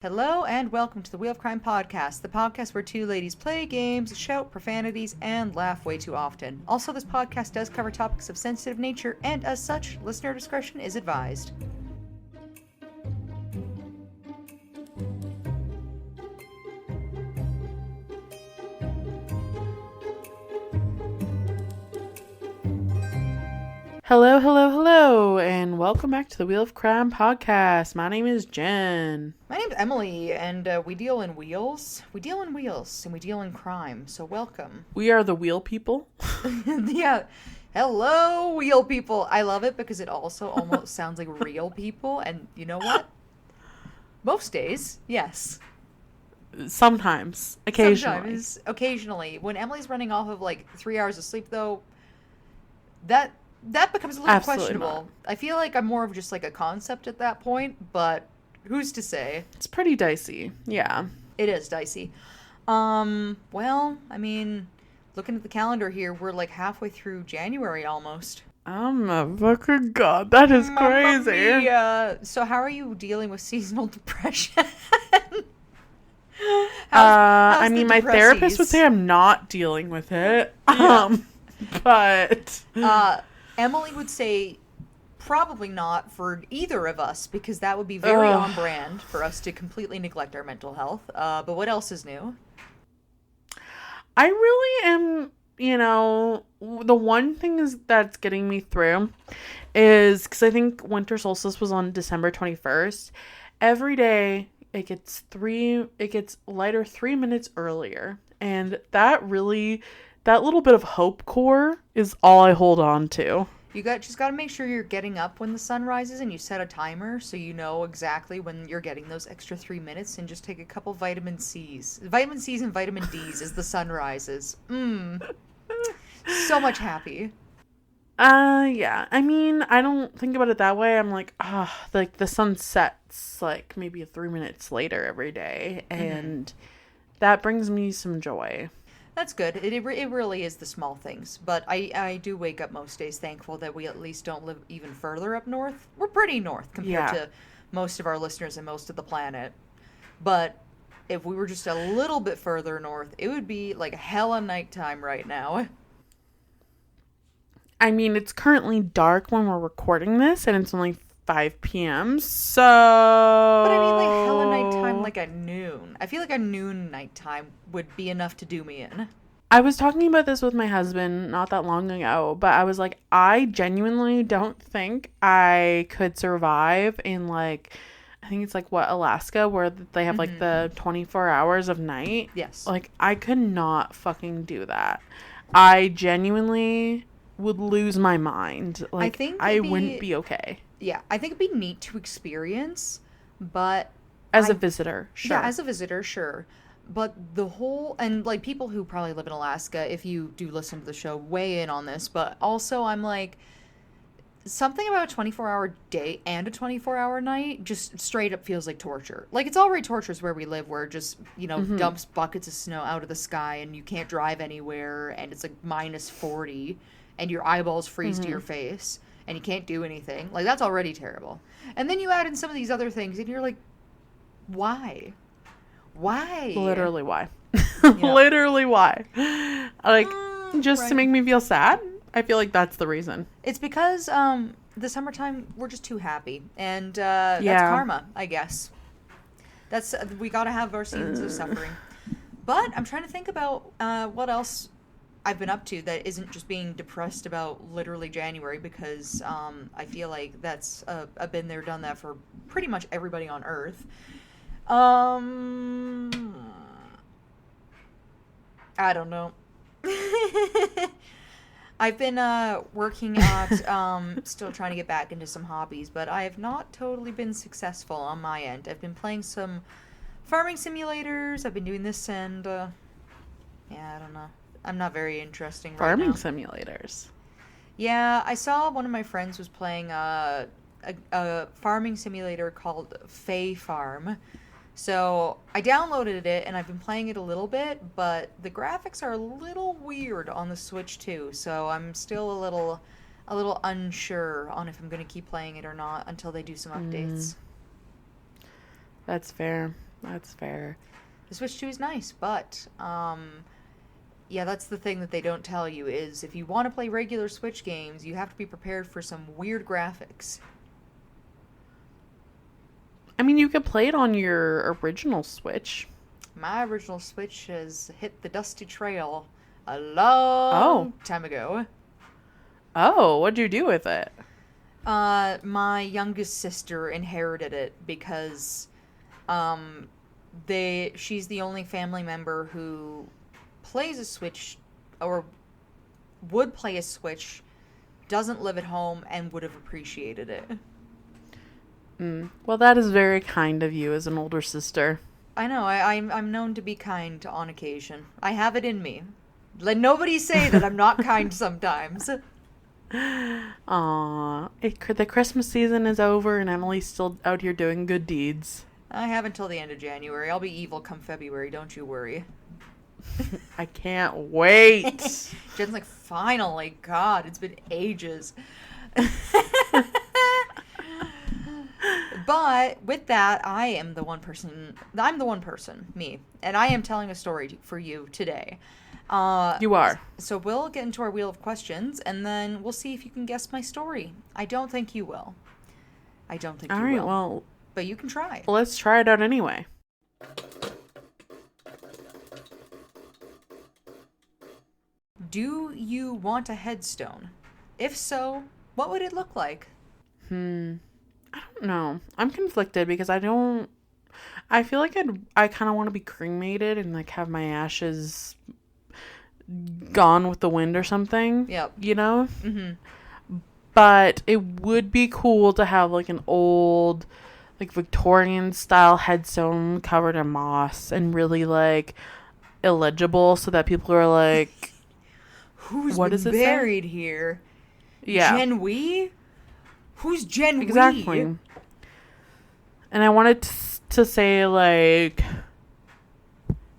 Hello and welcome to the Wheel of Crime podcast, the podcast where two ladies play games, shout profanities, and laugh way too often. Also, this podcast does cover topics of sensitive nature, and as such, listener discretion is advised. Hello, and welcome back to the Wheel of Crime podcast. My name is Jenn. My name's Emily, and we deal in wheels. We deal in wheels, and we deal in crime, so welcome. We are the wheel people. Yeah. Hello, wheel people. I love it because it also almost sounds like real people, and you know what? Most days, yes. Sometimes. Occasionally. When Emily's running off of like 3 hours of sleep, though, that becomes a little Absolutely questionable. not. I feel like I'm more of just like a concept at that point, but who's to say? It's pretty dicey. Yeah. It is dicey. Well, I mean, looking at the calendar here, we're like halfway through January almost. Oh my fucking god, that is crazy. So how are you dealing with seasonal depression? I mean, my therapist would say I'm not dealing with it. Yeah. But Emily would say probably not for either of us, because that would be very on brand for us to completely neglect our mental health. But what else is new? I really am, the one thing that's getting me through is because I think winter solstice was on December 21st. Every day it gets lighter 3 minutes earlier. And that little bit of hope core is all I hold on to. You just got to make sure you're getting up when the sun rises, and you set a timer so you know exactly when you're getting those extra 3 minutes, and just take a couple vitamin C's. Vitamin C's and vitamin D's as the sun rises. So much happy. Yeah. I mean, I don't think about it that way. I'm like, like the sun sets like maybe 3 minutes later every day, and that brings me some joy. That's good. It really is the small things. But I do wake up most days thankful that we at least don't live even further up north. We're pretty north compared to most of our listeners and most of the planet. But if we were just a little bit further north, it would be like hella nighttime right now. I mean, it's currently dark when we're recording this, and it's only 5 p.m., so... But I mean, like, hella nighttime, like at noon. I feel like a noon nighttime would be enough to do me in. I was talking about this with my husband not that long ago, but I was like, I genuinely don't think I could survive in, like, I think it's like, Alaska, where they have, like, the 24 hours of night? Yes. Like, I could not fucking do that. I genuinely would lose my mind. Like, I wouldn't be okay. Yeah, I think it'd be neat to experience, but... As a visitor, sure. Yeah, as a visitor, sure. But the whole... And, like, people who probably live in Alaska, if you do listen to the show, weigh in on this. But also, I'm like... Something about a 24-hour day and a 24-hour night just straight up feels like torture. Like, it's already torturous where we live, where it just, dumps buckets of snow out of the sky, and you can't drive anywhere, and it's, like, minus 40, and your eyeballs freeze to your face. And you can't do anything. Like, that's already terrible. And then you add in some of these other things, and you're like, why? Why? Literally why? Yeah. Literally why? Like, just right. to make me feel sad? I feel like that's the reason. It's because the summertime, we're just too happy. And that's karma, I guess. We gotta have our seasons of suffering. But I'm trying to think about what else I've been up to that isn't just being depressed about literally January, because I feel like that's I've been there, done that for pretty much everybody on Earth. I don't know. I've been working at still trying to get back into some hobbies, but I have not totally been successful on my end. I've been playing some farming simulators. I've been doing this, and I don't know. I'm not very interesting right now. Farming simulators. Yeah, I saw one of my friends was playing a farming simulator called Fae Farm. So I downloaded it, and I've been playing it a little bit, but the graphics are a little weird on the Switch too. So I'm still a little unsure on if I'm going to keep playing it or not until they do some updates. That's fair. That's fair. The Switch 2 is nice, but yeah, that's the thing that they don't tell you is if you want to play regular Switch games, you have to be prepared for some weird graphics. I mean, you could play it on your original Switch. My original Switch has hit the dusty trail a long time ago. Oh, what'd you do with it? My youngest sister inherited it because she's the only family member who plays a Switch or would play a Switch, doesn't live at home, and would have appreciated it. Well, that is very kind of you as an older sister. I know. I'm known to be kind on occasion. I have it in me. Let nobody say that I'm not kind sometimes. Aww. The Christmas season is over and Emily's still out here doing good deeds. I have until the end of January. I'll be evil come February, don't you worry. I can't wait. Jen's like, finally, God, it's been ages. But with that, I'm the one person, me, and I am telling a story for you today. You are. So we'll get into our wheel of questions, and then we'll see if you can guess my story. I don't think you will. All right, well, but you can try. Well, let's try it out anyway. Do you want a headstone? If so, what would it look like? I don't know. I'm conflicted because I feel like I kind of want to be cremated and like have my ashes gone with the wind or something. Yep. You know? Mm-hmm. But it would be cool to have like an old, like Victorian style headstone covered in moss and really like illegible so that people are like, who's buried here? Yeah. Jenn Wee? Who's Jenn Wee? Exactly. And I wanted to say like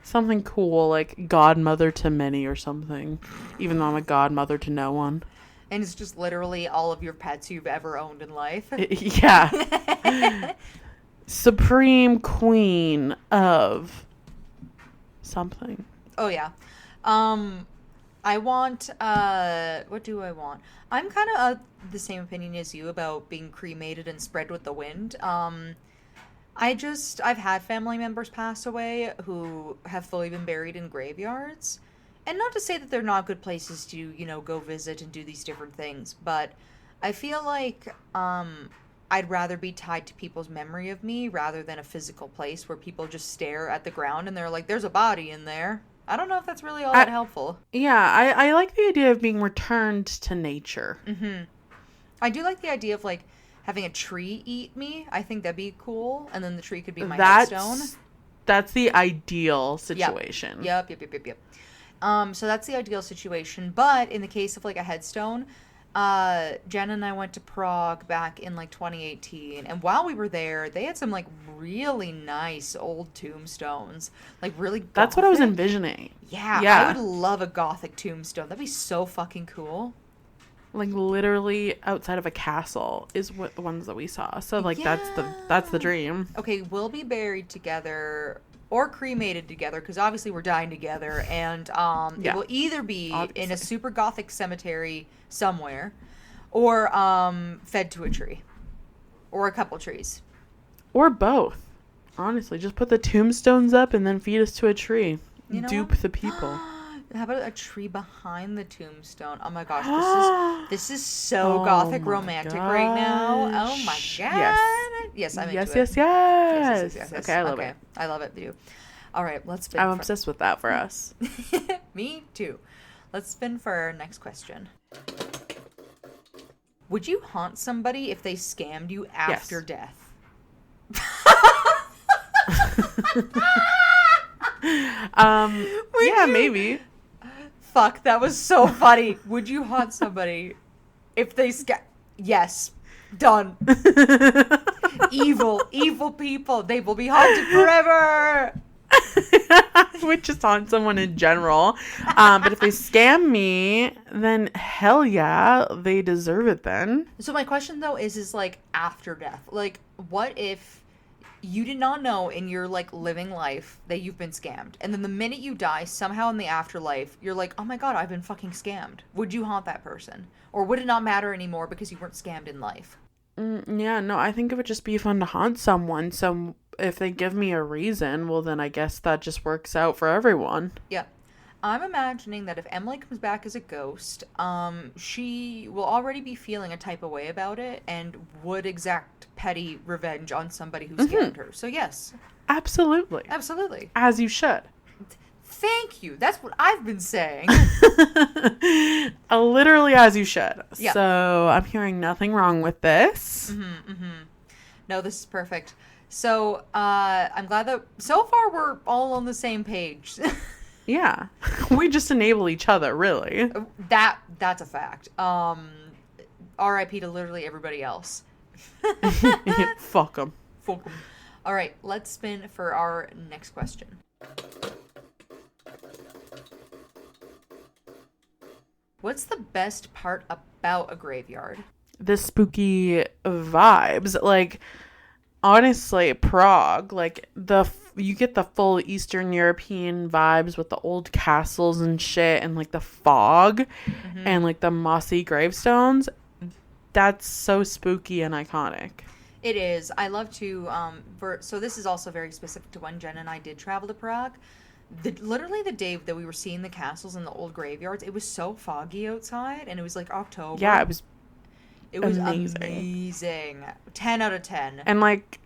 something cool, like godmother to many or something, even though I'm a godmother to no one. And it's just literally all of your pets you've ever owned in life. Yeah. Supreme queen of something. Oh, yeah. I want, what do I want? I'm kind of the same opinion as you about being cremated and spread with the wind. I've had family members pass away who have fully been buried in graveyards. And not to say that they're not good places to, go visit and do these different things, but I feel like, I'd rather be tied to people's memory of me rather than a physical place where people just stare at the ground and they're like, there's a body in there. I don't know if that's really all that helpful. Yeah, I like the idea of being returned to nature. Mm-hmm. I do like the idea of, like, having a tree eat me. I think that'd be cool. And then the tree could be my headstone. That's the ideal situation. Yep. So that's the ideal situation. But in the case of, like, a headstone, Jenn and I went to Prague back in, like, 2018. And while we were there, they had some, like, really nice old tombstones. Like, really gothic. That's what I was envisioning. Yeah. I would love a gothic tombstone. That'd be so fucking cool. Like, literally outside of a castle is what the ones that we saw. So, like, that's the dream. Okay, we'll be buried together or cremated together because obviously we're dying together. And it will either be in a super gothic cemetery somewhere or fed to a tree or a couple trees. Or both. Honestly, just put the tombstones up and then feed us to a tree. Dupe the people. How about a tree behind the tombstone? Oh my gosh, this is so gothic romantic right now. Oh my god. Yes, I'm into it. Yes. Okay, I love it. I love it too. All right, let's spin. I'm obsessed with that for us. Me too. Let's spin for our next question. Would you haunt somebody if they scammed you after death? Maybe. Fuck, that was so funny. Would you haunt somebody if they Yes. Done. Evil people. They will be haunted forever. Would just haunt someone in general. But if they scam me, then hell yeah, they deserve it then. So my question though is like after death. Like, what if You did not know in your like living life that you've been scammed. And then the minute you die, somehow in the afterlife, you're like, oh my God, I've been fucking scammed. Would you haunt that person? Or would it not matter anymore because you weren't scammed in life? Yeah, no, I think it would just be fun to haunt someone. So if they give me a reason, well, then I guess that just works out for everyone. Yeah. I'm imagining that if Emily comes back as a ghost, she will already be feeling a type of way about it and would exact petty revenge on somebody who scammed her. So yes. Absolutely. Absolutely. As you should. Thank you. That's what I've been saying. Literally as you should. Yeah. So I'm hearing nothing wrong with this. No, this is perfect. So I'm glad that so far we're all on the same page. Yeah. We just enable each other, really. That's a fact. R.I.P. to literally everybody else. Fuck them. Fuck 'em. All right, let's spin for our next question. What's the best part about a graveyard? The spooky vibes. Like, honestly, Prague, like, you get the full Eastern European vibes with the old castles and shit and, like, the fog and, like, the mossy gravestones. That's so spooky and iconic. It is. I love to, so this is also very specific to when Jen and I did travel to Prague. Literally the day that we were seeing the castles and the old graveyards, it was so foggy outside, and it was like October. Yeah, it was amazing. 10 out of 10. And like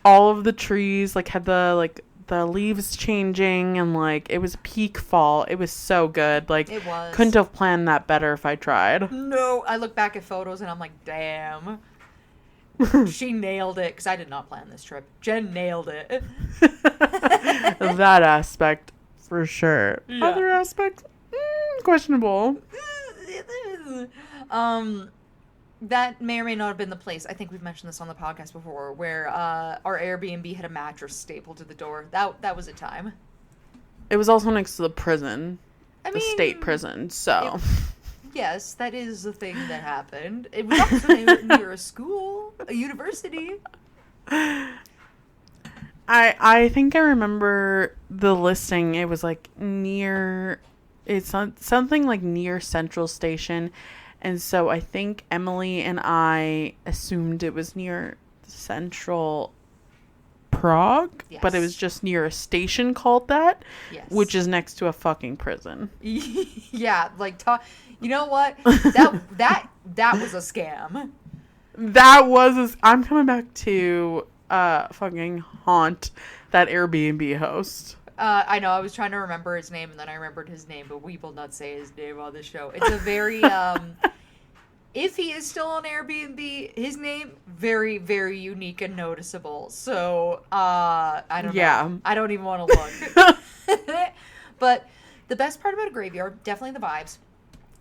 all of the trees like had the leaves changing, and like it was peak fall. It was so good. Like, it was. Couldn't have planned that better if I tried. No, I look back at photos and I'm like, damn. She nailed it, because I did not plan this trip. Jen nailed it. That aspect, for sure. Yeah. Other aspects, questionable. That may or may not have been the place. I think we've mentioned this on the podcast before, where our Airbnb had a mattress stapled to the door. That was a time. It was also next to the prison, the state prison. So, yes, that is the thing that happened. It was also near a school, a university. I think I remember the listing. It was like near. It's something like near Central Station. And so I think Emily and I assumed it was near Central Prague, yes. But it was just near a station called that, yes. Which is next to a fucking prison. Yeah, like, you know what? That was a scam. I'm coming back to fucking haunt that Airbnb host. I know, I was trying to remember his name, and then I remembered his name, but we will not say his name on this show. It's a very, if he is still on Airbnb, his name, very, very unique and noticeable. So, I don't know. I don't even want to look. But the best part about a graveyard, definitely the vibes.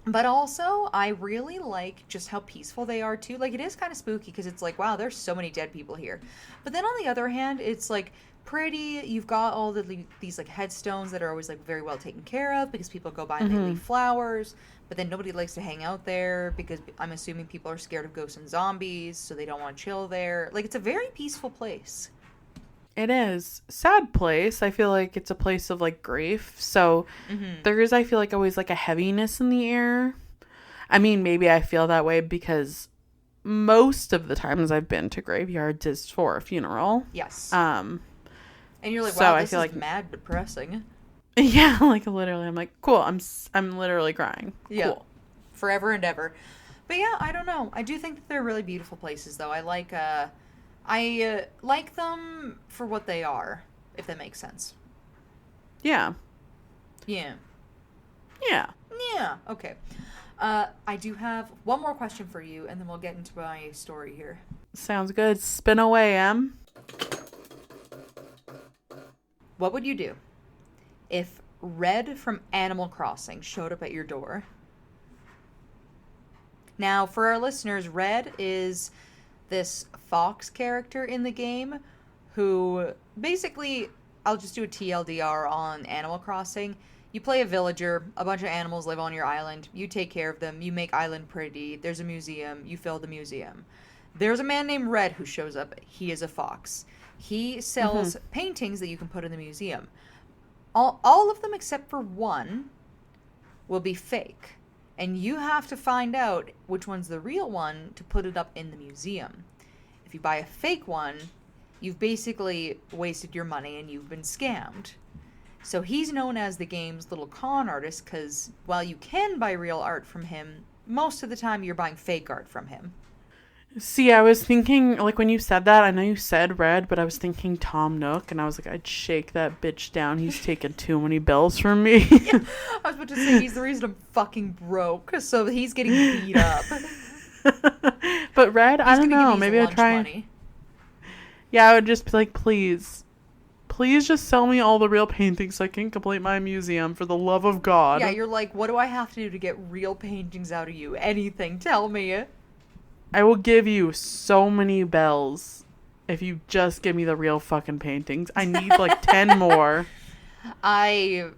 But also, I really like just how peaceful they are, too. Like, it is kind of spooky, because it's like, wow, there's so many dead people here. But then on the other hand, it's like, pretty. You've got all these like headstones that are always like very well taken care of, because people go by and they leave flowers, but then nobody likes to hang out there because I'm assuming people are scared of ghosts and zombies, so they don't want to chill there. Like, it's a very peaceful place. It is. Sad place. I feel like it's a place of like grief, so there is, I feel like, always like a heaviness in the air. I mean, maybe I feel that way because most of the times I've been to graveyards is for a funeral. Yes. And you're like, so wow, this I feel is like mad depressing. Yeah, like literally, I'm like, cool. I'm literally crying. Yeah, cool. Forever and ever. But yeah, I don't know. I do think that they're really beautiful places, though. I like them for what they are, if that makes sense. Yeah. Yeah. Yeah. Yeah. Okay. I do have one more question for you, and then we'll get into my story here. Sounds good. Spin away, Em. What would you do if Red from Animal Crossing showed up at your door? Now, for our listeners, Red is this fox character in the game who basically, I'll just do a TLDR on Animal Crossing. You play a villager, a bunch of animals live on your island, you take care of them, you make island pretty, there's a museum, you fill the museum. There's a man named Red who shows up. He is a fox. He sells paintings that you can put in the museum. All of them except for one will be fake. And you have to find out which one's the real one to put it up in the museum. If you buy a fake one, you've basically wasted your money and you've been scammed. So he's known as the game's little con artist because while you can buy real art from him, most of the time you're buying fake art from him. See, I was thinking, like, when you said that, I know you said red, but I was thinking Tom Nook, and I was like, I'd shake that bitch down. He's taking too many bills from me. Yeah, I was about to say, he's the reason I'm fucking broke, so he's getting beat up. But red, I don't know. Maybe I'd try. Money. Yeah, I would just be like, please just sell me all the real paintings so I can complete my museum, for the love of God. Yeah, you're like, what do I have to do to get real paintings out of you? Anything, tell me. I will give you so many bells if you just give me the real fucking paintings. I need like 10 more. I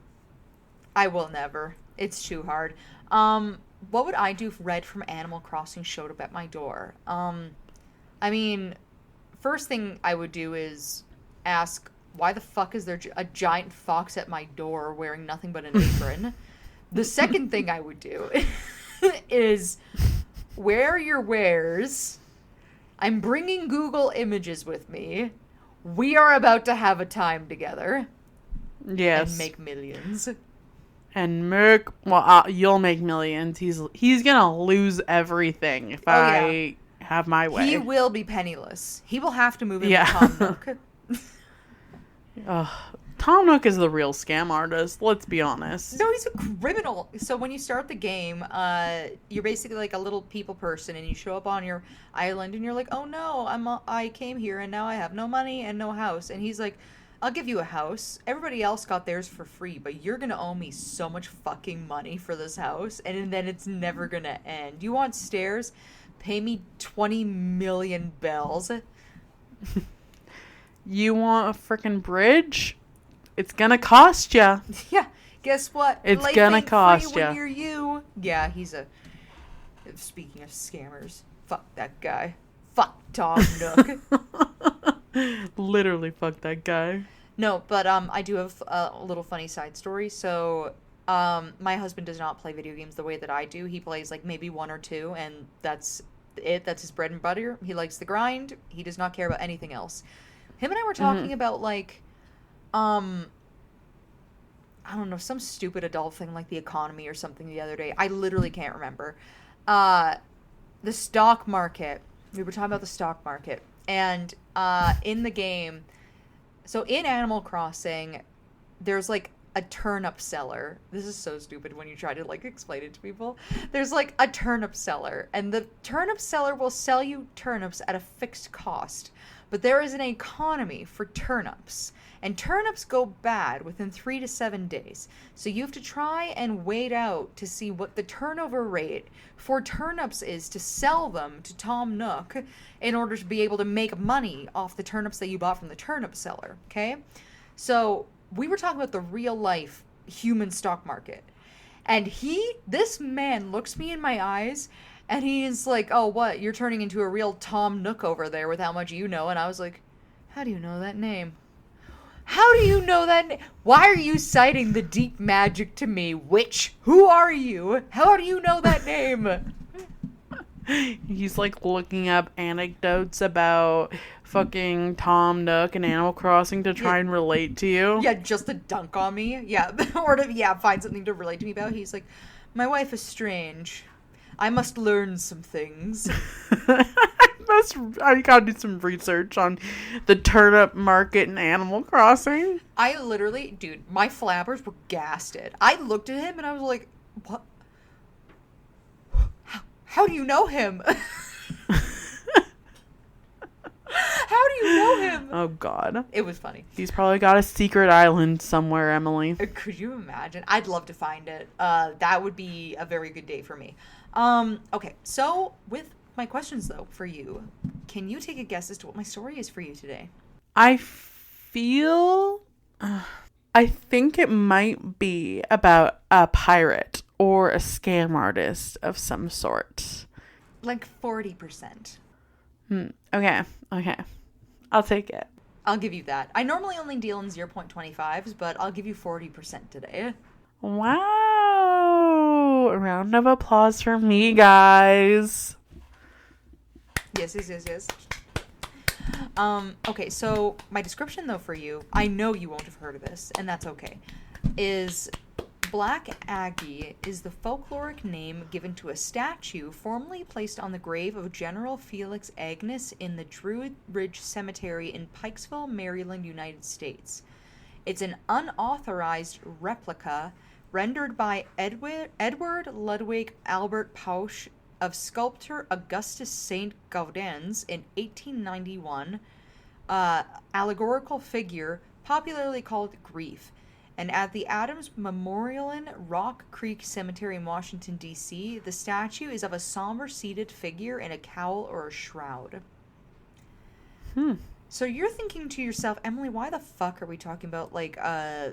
will never. It's too hard. What would I do if Red from Animal Crossing showed up at my door? I mean, first thing I would do is ask, why the fuck is there a giant fox at my door wearing nothing but an apron? The second thing I would do is, where are your wares? I'm bringing Google Images with me. We are about to have a time together. Yes. And make millions. And Merc, you'll make millions. He's gonna lose everything if I have my way. He will be penniless. He will have to move in with Tom Nook. Tom Nook is the real scam artist. Let's be honest. No, he's a criminal. So when you start the game, you're basically like a little people person, and you show up on your island, and you're like, "Oh no, I came here, and now I have no money and no house." And he's like, "I'll give you a house. Everybody else got theirs for free, but you're gonna owe me so much fucking money for this house, and then it's never gonna end. You want stairs? Pay me 20 million bells." You want a freaking bridge? It's gonna cost ya. Yeah, guess what? It's Life gonna ain't cost free ya. when you're you. Yeah, he's a... Speaking of scammers, fuck that guy. Fuck Tom Nook. Literally fuck that guy. No, but I do have a little funny side story. So, my husband does not play video games the way that I do. He plays like maybe one or two, and that's it. That's his bread and butter. He likes the grind. He does not care about anything else. Him and I were talking about like... I don't know, some stupid adult thing like the economy or something the other day. I literally can't remember. The stock market. We were talking about the stock market. And in the game, so in Animal Crossing, there's like a turnip seller. This is so stupid when you try to like explain it to people. There's like a turnip seller, and the turnip seller will sell you turnips at a fixed cost. But there is an economy for turnips, and turnips go bad within 3 to 7 days. So you have to try and wait out to see what the turnover rate for turnips is to sell them to Tom Nook in order to be able to make money off the turnips that you bought from the turnip seller, okay? So we were talking about the real life human stock market. And this man looks me in my eyes, and he's like, "Oh, what? You're turning into a real Tom Nook over there with how much you know." And I was like, "How do you know that name? How do you know that name? Why are you citing the deep magic to me, witch? Who are you? How do you know that name?" He's like looking up anecdotes about fucking Tom Nook and Animal Crossing to try and relate to you. Yeah, just to dunk on me. Yeah, or to find something to relate to me about. He's like, "My wife is strange. I must learn some things." I gotta do some research on the turnip market in Animal Crossing. I literally, dude, my flappers were gasted. I looked at him and I was like, "What? How do you know him?" How do you know him? Oh, God. It was funny. He's probably got a secret island somewhere, Emily. Could you imagine? I'd love to find it. That would be a very good day for me. Okay, so with my questions, though, for you, can you take a guess as to what my story is for you today? I think it might be about a pirate or a scam artist of some sort. Like 40%. Okay. I'll take it. I'll give you that. I normally only deal in 0.25s, but I'll give you 40% today. Wow. A round of applause for me, guys. Yes. Okay, so my description, though, for you, I know you won't have heard of this, and that's okay, is Black Aggie is the folkloric name given to a statue formerly placed on the grave of General Felix Agnes in the Druid Ridge Cemetery in Pikesville, Maryland, United States. It's an unauthorized replica rendered by Edward Ludwig Albert Pausch of sculptor Augustus Saint Gaudens in 1891, allegorical figure popularly called Grief. And at the Adams Memorial in Rock Creek Cemetery in Washington, D.C., the statue is of a somber seated figure in a cowl or a shroud. So you're thinking to yourself, Emily, why the fuck are we talking about, like, a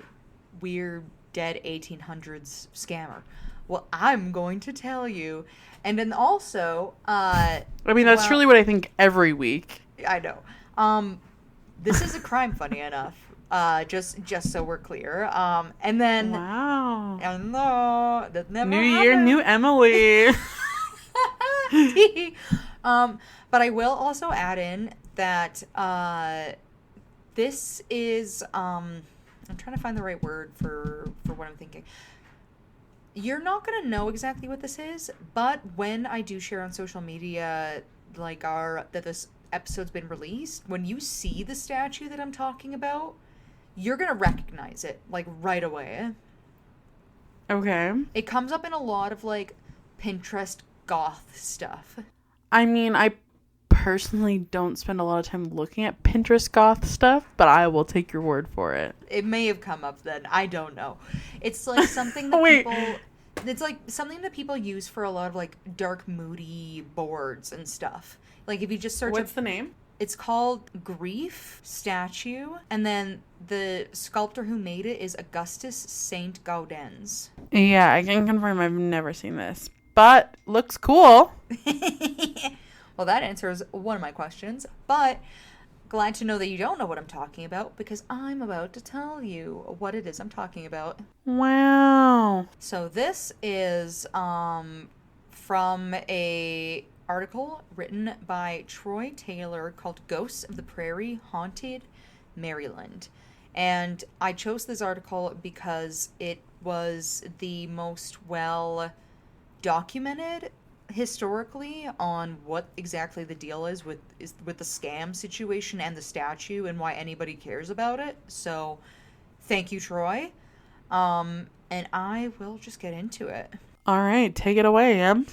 weird dead 1800s scammer? Well, I'm going to tell you. And then also, I mean, that's truly what I think every week. I know. This is a crime, funny enough. Just so we're clear. And then, wow. No, that never New happened. year, new Emily. But I will also add in that this is I'm trying to find the right word for what I'm thinking. You're not gonna know exactly what this is, but when I do share on social media, like that this episode's been released, when you see the statue that I'm talking about, you're gonna recognize it, like, right away. Okay. It comes up in a lot of, like, Pinterest goth stuff. I mean, I personally don't spend a lot of time looking at Pinterest goth stuff, but I will take your word for it. It may have come up then. I don't know. It's like something that it's like something that people use for a lot of, like, dark, moody boards and stuff. Like, if you just search What's the name? It's called Grief Statue, and then the sculptor who made it is Augustus Saint Gaudens. Yeah, I can confirm I've never seen this, but looks cool. Well, that answers one of my questions, but glad to know that you don't know what I'm talking about, because I'm about to tell you what it is I'm talking about. Wow. So this is from a article written by Troy Taylor called Ghosts of the Prairie Haunted Maryland. And I chose this article because it was the most well documented historically on what exactly the deal is with the scam situation and the statue and why anybody cares about it. So thank you, Troy. And I will just get into it. All right, take it away, Em.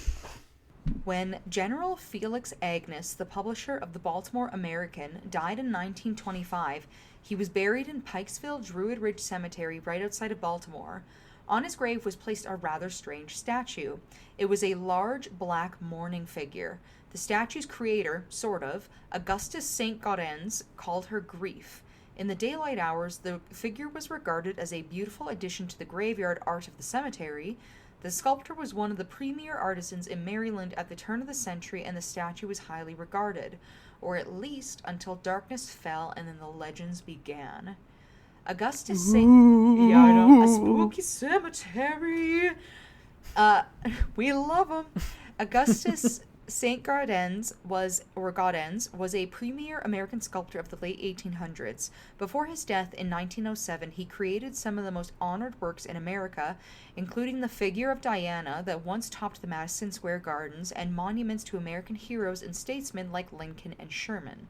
When General Felix Agnes, the publisher of the Baltimore American, died in 1925, he was buried in Pikesville Druid Ridge Cemetery right outside of Baltimore. On his grave was placed a rather strange statue. It was a large black mourning figure. The statue's creator, sort of, Augustus Saint Gaudens, called her Grief. In the daylight hours, the figure was regarded as a beautiful addition to the graveyard art of the cemetery. The sculptor was one of the premier artisans in Maryland at the turn of the century, and the statue was highly regarded, or at least until darkness fell and then the legends began. Augustus Saint... Yeah, I know. A spooky cemetery. We love them. Augustus Saint Gaudens was a premier American sculptor of the late 1800s. Before his death in 1907, he created some of the most honored works in America, including the figure of Diana that once topped the Madison Square Gardens and monuments to American heroes and statesmen like Lincoln and Sherman.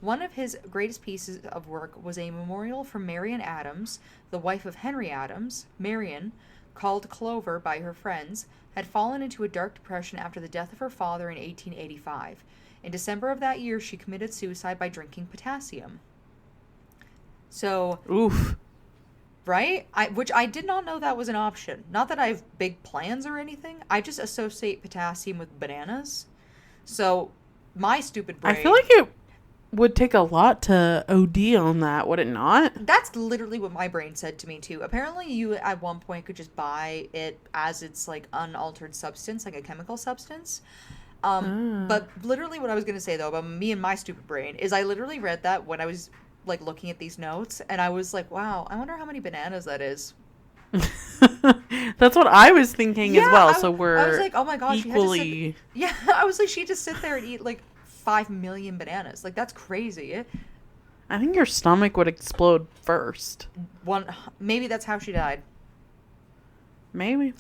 One of his greatest pieces of work was a memorial for Marian Adams, the wife of Henry Adams. Marian, called Clover by her friends, had fallen into a dark depression after the death of her father in 1885. In December of that year, she committed suicide by drinking potassium. So... Oof. Right? Which I did not know that was an option. Not that I have big plans or anything. I just associate potassium with bananas. So, my stupid brain... I feel like it would take a lot to OD on that, would it not? That's literally what my brain said to me, too. Apparently, you, at one point, could just buy it as its, like, unaltered substance, like a chemical substance. But literally what I was going to say, though, about me and my stupid brain, is I literally read that when I was like looking at these notes, and I was like, wow, I wonder how many bananas that is. That's what I was thinking as well. So I was we're like, oh my gosh, equally. yeah, I was like, she just sit there and eat like 5 million bananas. Like, that's crazy. I think your stomach would explode first. Maybe that's how she died. Maybe.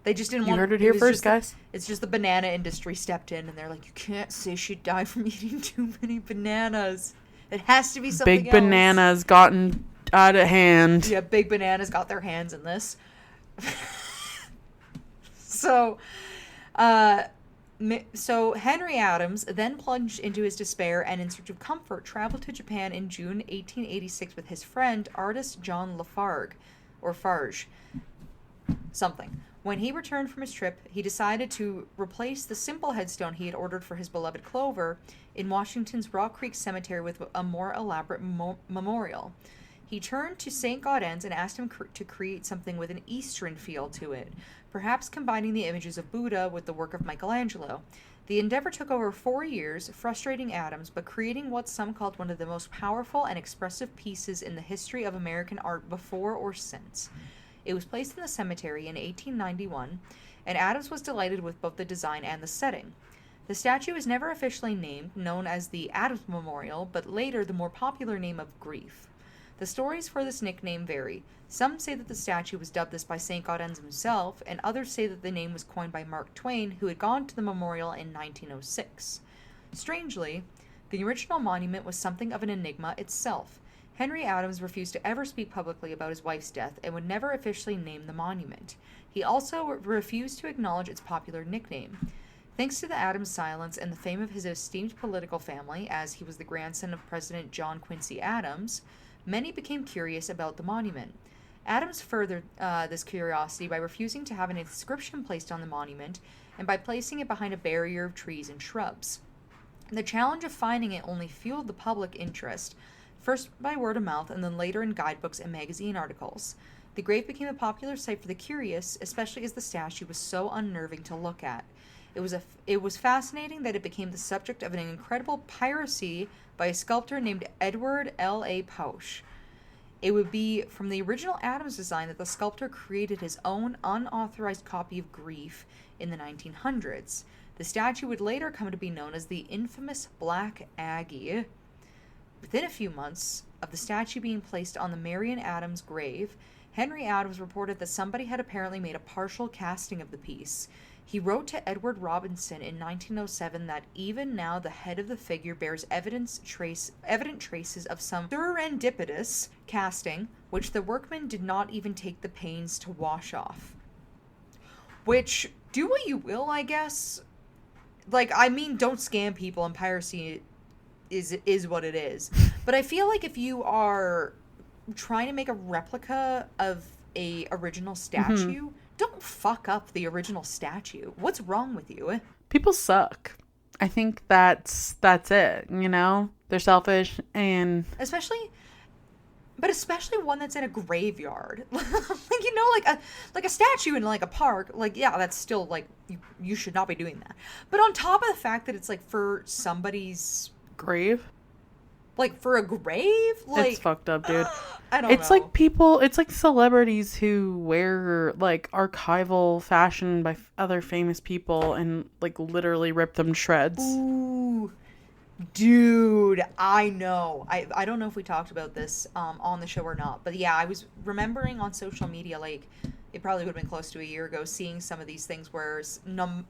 They just didn't You want. heard it here first, guys. It's just the banana industry stepped in, and they're like, you can't say she died from eating too many bananas. It has to be something Big else. bananas gotten out of hand. Yeah, big bananas got their hands in this. So Henry Adams then plunged into his despair and, in search of comfort, traveled to Japan in June 1886 with his friend, artist John Lafargue, or Farge, something. When he returned from his trip, he decided to replace the simple headstone he had ordered for his beloved Clover in Washington's Rock Creek Cemetery with a more elaborate memorial. He turned to St. Gaudens and asked him to create something with an Eastern feel to it, perhaps combining the images of Buddha with the work of Michelangelo. The endeavor took over 4 years, frustrating Adams, but creating what some called one of the most powerful and expressive pieces in the history of American art before or since. It was placed in the cemetery in 1891, and Adams was delighted with both the design and the setting. The statue is never officially named, known as the Adams Memorial, but later the more popular name of Grief. The stories for this nickname vary. Some say that the statue was dubbed this by St. Gaudens himself, and others say that the name was coined by Mark Twain, who had gone to the memorial in 1906. Strangely, the original monument was something of an enigma itself. Henry Adams refused to ever speak publicly about his wife's death and would never officially name the monument. He also refused to acknowledge its popular nickname. Thanks to the Adams silence and the fame of his esteemed political family, as he was the grandson of President John Quincy Adams, many became curious about the monument. Adams furthered this curiosity by refusing to have an inscription placed on the monument and by placing it behind a barrier of trees and shrubs. The challenge of finding it only fueled the public interest, first by word of mouth and then later in guidebooks and magazine articles. The grave became a popular sight for the curious, especially as the statue was so unnerving to look at. It was fascinating that it became the subject of an incredible piracy by a sculptor named Edward L.A. Pausch. It would be from the original Adams design that the sculptor created his own unauthorized copy of Grief in the 1900s. The statue would later come to be known as the infamous Black Aggie. Within a few months of the statue being placed on the Marion Adams grave, Henry Adams reported that somebody had apparently made a partial casting of the piece. He wrote to Edward Robinson in 1907 that even now the head of the figure bears evident traces of some serendipitous casting, which the workman did not even take the pains to wash off. Which, do what you will, I guess. Like, I mean, don't scam people, and piracy is what it is. But I feel like if you are trying to make a replica of a original statue, don't fuck up the original statue. What's wrong with you? People suck. I think that's it, you know? They're selfish and especially one that's in a graveyard. Like, you know, like a statue in like a park, like, yeah, that's still like you should not be doing that. But on top of the fact that it's like for somebody's grave, like for a grave, like, it's fucked up, dude. I don't know. It's like people, it's like celebrities who wear like archival fashion by other famous people and like literally rip them to shreds. Ooh, dude, I know. I don't know if we talked about this on the show or not, but yeah, I was remembering on social media, like, it probably would have been close to a year ago, seeing some of these things where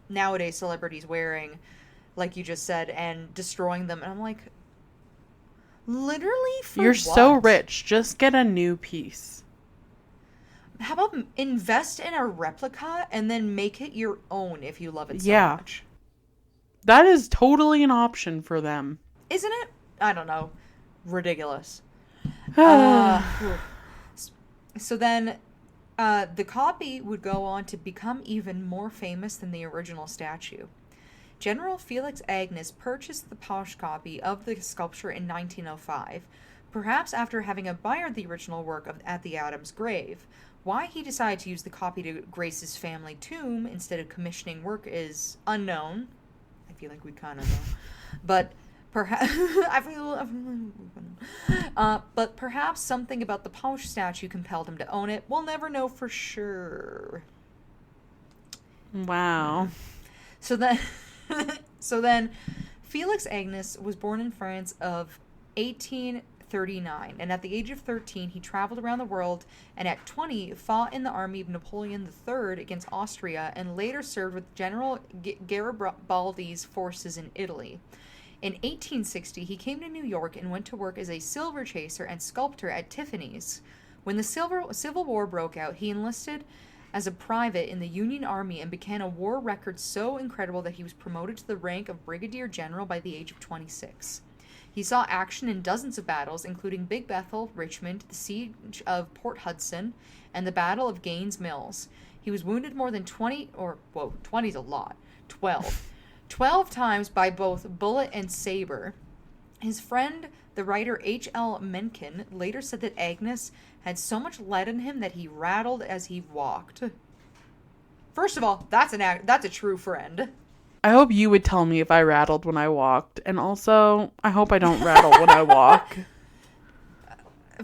nowadays celebrities wearing, like you just said, and destroying them, and I'm like, literally for You're what? so rich, just get a new piece. How about invest in a replica and then make it your own if you love it so much? That is totally an option for them. Isn't it? I don't know. Ridiculous. So then the copy would go on to become even more famous than the original statue. General Felix Agnes purchased the Pausch copy of the sculpture in 1905, perhaps after having admired the original work at the Adams grave. Why he decided to use the copy to grace his family tomb instead of commissioning work is unknown. I feel like we kind of know. But Perhaps I feel, but perhaps something about the polished statue compelled him to own it. We'll never know for sure. Wow. So then, so then, Felix Agnes was born in France of 1839, and at the age of 13, he traveled around the world, and at 20, fought in the army of Napoleon III against Austria, and later served with General Garibaldi's forces in Italy. In 1860, he came to New York and went to work as a silver chaser and sculptor at Tiffany's. When the Civil War broke out, he enlisted as a private in the Union Army and began a war record so incredible that he was promoted to the rank of brigadier general by the age of 26. He saw action in dozens of battles, including Big Bethel, Richmond, the siege of Port Hudson, and the Battle of Gaines Mills. He was wounded more than 20 is a lot, 12 times by both bullet and saber. His friend, the writer H.L. Mencken, later said that Agnes had so much lead in him that he rattled as he walked. First of all, that's a true friend. I hope you would tell me if I rattled when I walked. And also, I hope I don't rattle when I walk.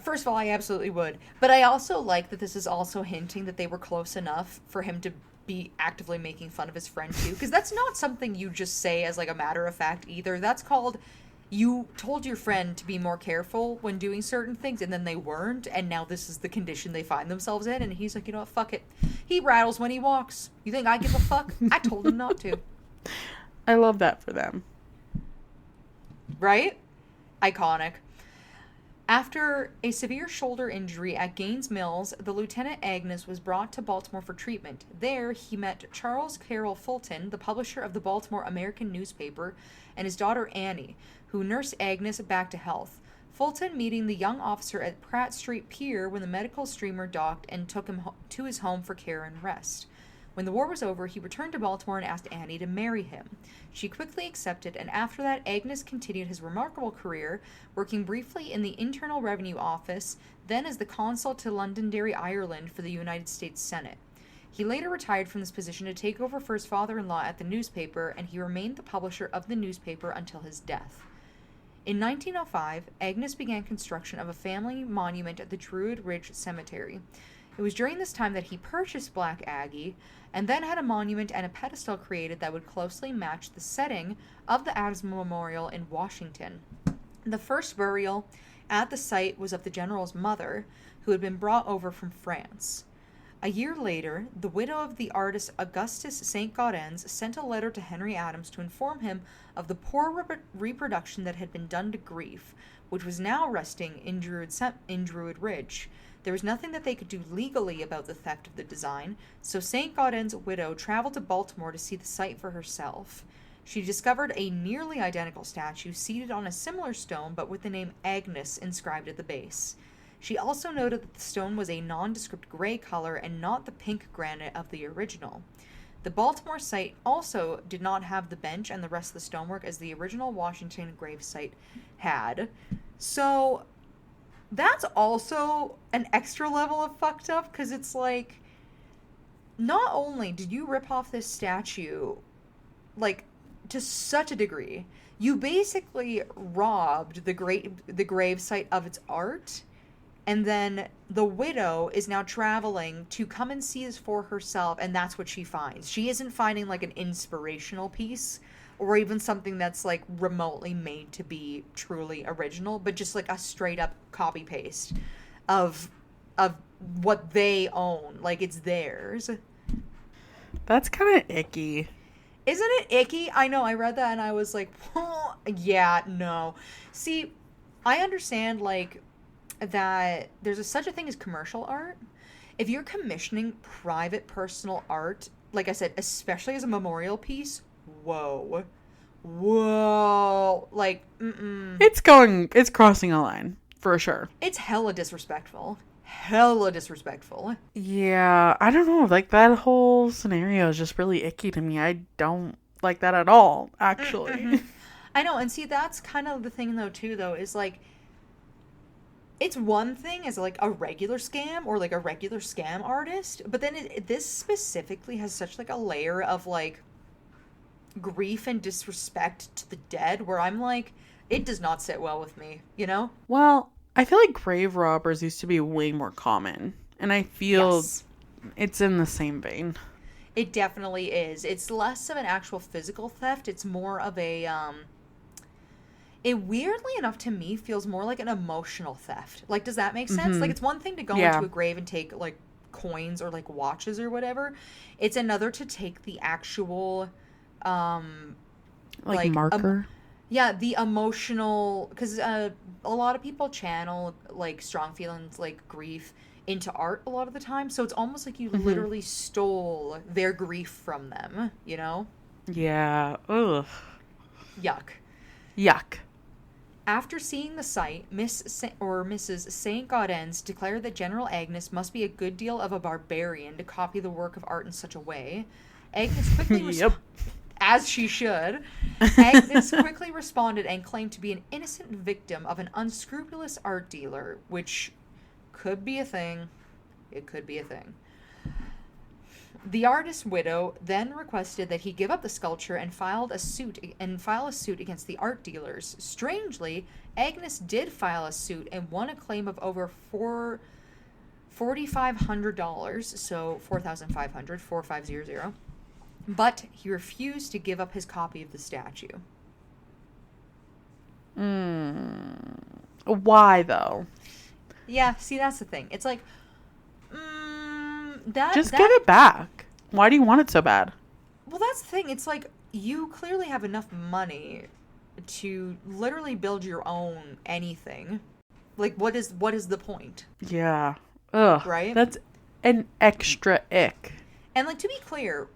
First of all, I absolutely would. But I also like that this is also hinting that they were close enough for him to be actively making fun of his friend, too. Because that's not something you just say as, like, a matter of fact, either. That's called... You told your friend to be more careful when doing certain things, and then they weren't, and now this is the condition they find themselves in, and he's like, you know what, fuck it. He rattles when he walks. You think I give a fuck? I told him not to. I love that for them. Right? Iconic. After a severe shoulder injury at Gaines Mills, the Lieutenant Agnes was brought to Baltimore for treatment. There, he met Charles Carroll Fulton, the publisher of the Baltimore American newspaper, and his daughter Annie, who nursed Agnes back to health. Fulton meeting the young officer at Pratt Street Pier when the medical steamer docked and took him to his home for care and rest. When the war was over, he returned to Baltimore and asked Annie to marry him. She quickly accepted, and after that, Agnes continued his remarkable career, working briefly in the Internal Revenue Office, then as the consul to Londonderry, Ireland for the United States Senate. He later retired from this position to take over for his father-in-law at the newspaper, and he remained the publisher of the newspaper until his death. In 1905, Agnes began construction of a family monument at the Druid Ridge Cemetery. It was during this time that he purchased Black Aggie, and then had a monument and a pedestal created that would closely match the setting of the Adams Memorial in Washington. The first burial at the site was of the general's mother, who had been brought over from France. A year later, the widow of the artist Augustus St. Gaudens sent a letter to Henry Adams to inform him of the poor reproduction that had been done to grief, which was now resting in Druid Ridge. There was nothing that they could do legally about the theft of the design, so St. Gaudens' widow traveled to Baltimore to see the site for herself. She discovered a nearly identical statue seated on a similar stone but with the name Agnes inscribed at the base. She also noted that the stone was a nondescript gray color and not the pink granite of the original. The Baltimore site also did not have the bench and the rest of the stonework as the original Washington grave site had. So that's also an extra level of fucked up, because it's like, not only did you rip off this statue, like, to such a degree, you basically robbed the grave site of its art, and then the widow is now traveling to come and see this for herself, and that's what she finds. She isn't finding, like, an inspirational piece, or even something that's, like, remotely made to be truly original, but just, like, a straight-up copy-paste of what they own. Like, it's theirs. That's kind of icky. Isn't it icky? I know, I read that and I was like, oh, yeah, no. See, I understand, like, that there's such a thing as commercial art. If you're commissioning private personal art, like I said, especially as a memorial piece, whoa, like, It's crossing a line, for sure. It's hella disrespectful. Yeah, I don't know, like, that whole scenario is just really icky to me. I don't like that at all, actually. I know, and see, that's kind of the thing, though, too, though, is, like, it's one thing as, like, a regular scam or, like, a regular scam artist, but then this specifically has such, like, a layer of, like, grief and disrespect to the dead, where I'm like, It does not sit well with me, you know? Well, I feel like grave robbers used to be way more common. And I feel Yes. it's in the same vein. It definitely is. It's less of an actual physical theft. It's more of a it weirdly enough to me feels more like an emotional theft. Like, does that make sense? Like, Mm-hmm. it's one thing to go Yeah. into a grave and take like coins or like watches or whatever. It's another to take the actual Like like marker. yeah, the emotional, because a lot of people channel like strong feelings like grief into art a lot of the time. So it's almost like you Mm-hmm. literally stole their grief from them, you know? Yeah. Ugh. Yuck. Yuck. After seeing the site, Mrs. St. Gaudens declared that General Agnes must be a good deal of a barbarian to copy the work of art in such a way. Agnes quickly Yep. as she should. Agnes quickly responded and claimed to be an innocent victim of an unscrupulous art dealer, which could be a thing. It could be a thing. The artist's widow then requested that he give up the sculpture and file a suit against the art dealers. Strangely, Agnes did file a suit and won a claim of over $4,500, so 4,500. But he refused to give up his copy of the statue. Why though? Yeah, see, that's the thing. It's like, Just give it back. Why do you want it so bad? well, that's the thing. It's like, you clearly have enough money to literally build your own anything. Like, what is the point, Yeah. Ugh. right? That's an extra ick. And like, to be clear,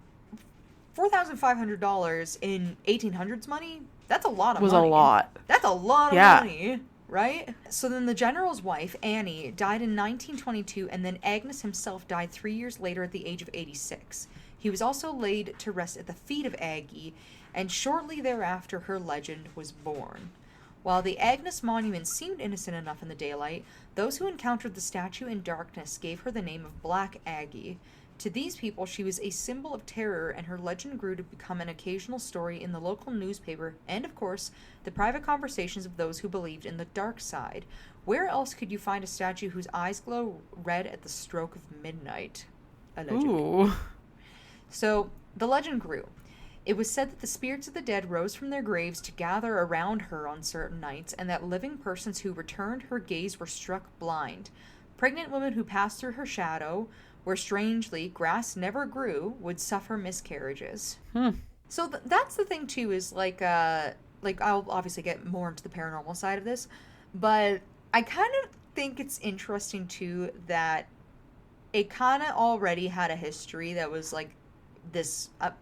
$4,500 in 1800s money, that's a lot of Was money. a lot. That's a lot of Yeah. money, right? So then the general's wife, Annie, died in 1922, and then Agnes himself died 3 years later at the age of 86. He was also laid to rest at the feet of Aggie, and shortly thereafter her legend was born. While the Agnes monument seemed innocent enough in the daylight, those who encountered the statue in darkness gave her the name of Black Aggie. To these people, she was a symbol of terror, and her legend grew to become an occasional story in the local newspaper and, of course, the private conversations of those who believed in the dark side. Where else could you find a statue whose eyes glow red at the stroke of midnight? Allegedly. Ooh. So, the legend grew. It was said that the spirits of the dead rose from their graves to gather around her on certain nights, and that living persons who returned her gaze were struck blind. Pregnant women who passed through her shadow, where strangely grass never grew, would suffer miscarriages. So that's the thing too, is like I'll obviously get more into the paranormal side of this, but I kind of think it's interesting too that it kind of already had a history that was like this a